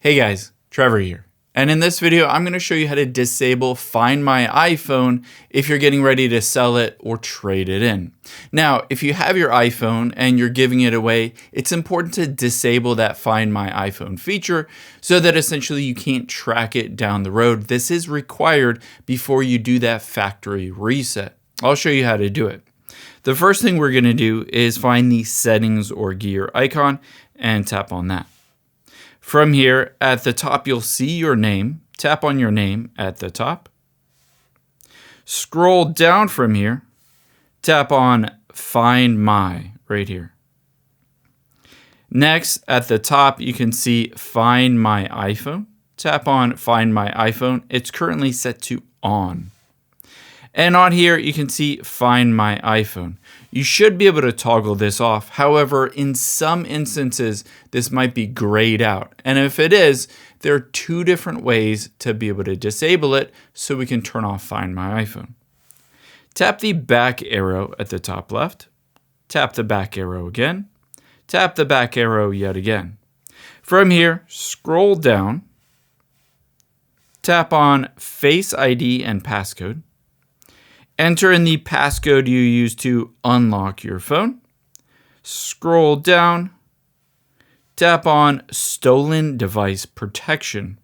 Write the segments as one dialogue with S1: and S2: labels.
S1: Hey guys, Trevor here. And in this video, I'm going to show you how to disable Find My iPhone if you're getting ready to sell it or trade it in. Now, if you have your iPhone and you're giving it away, it's important to disable that Find My iPhone feature so that essentially you can't track it down the road. This is required before you do that factory reset. I'll show you how to do it. The first thing we're going to do is find the settings or gear icon and tap on that. From here, at the top, you'll see your name. Tap on your name at the top. Scroll down from here. Tap on Find My right here. Next, at the top, you can see Find My iPhone. Tap on Find My iPhone. It's currently set to on. And on here, you can see Find My iPhone. You should be able to toggle this off. However, in some instances, this might be grayed out. And if it is, there are two different ways to be able to disable it so we can turn off Find My iPhone. Tap the back arrow at the top left. Tap the back arrow again. Tap the back arrow yet again. From here, scroll down. Tap on Face ID and passcode. Enter in the passcode you use to unlock your phone. Scroll down. Tap on Stolen Device Protection.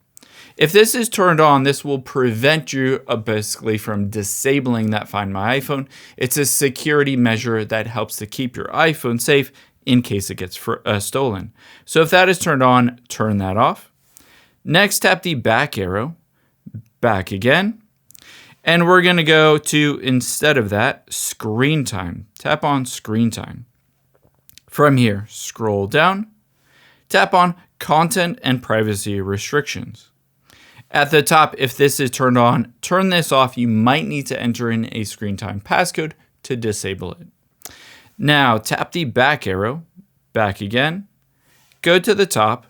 S1: If this is turned on, this will prevent you basically from disabling that Find My iPhone. It's a security measure that helps to keep your iPhone safe in case it gets stolen. So if that is turned on, turn that off. Next, tap the back arrow. Back again. And we're going to go to, instead of that, screen time. Tap on screen time. From here, scroll down. Tap on content and privacy restrictions. At the top, if this is turned on, turn this off. You might need to enter in a screen time passcode to disable it. Now, tap the back arrow. Back again. Go to the top.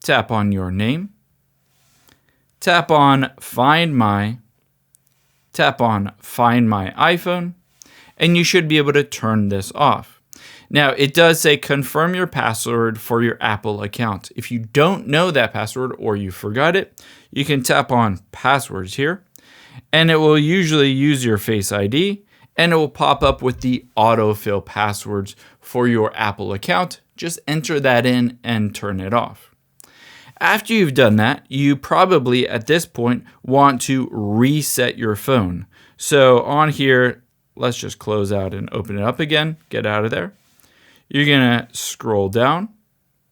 S1: Tap on your name. Tap on Find My. Tap on Find My iPhone, and you should be able to turn this off. Now, it does say confirm your password for your Apple account. If you don't know that password or you forgot it, you can tap on passwords here, and it will usually use your Face ID, and it will pop up with the autofill passwords for your Apple account. Just enter that in and turn it off. After you've done that, you probably at this point want to reset your phone. So on here, let's just close out and open it up again. Get out of there. You're going to scroll down,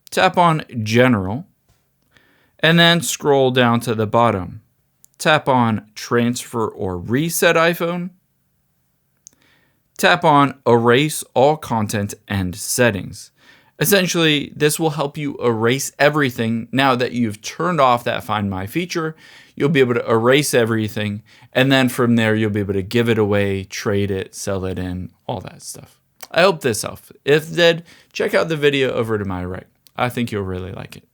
S1: tap on General, and then scroll down to the bottom. Tap on Transfer or Reset iPhone. Tap on Erase All Content and Settings. Essentially, this will help you erase everything. Now that you've turned off that Find My feature, you'll be able to erase everything. And then from there, you'll be able to give it away, trade it, sell it in, all that stuff. I hope this helped. If it did, check out the video over to my right. I think you'll really like it.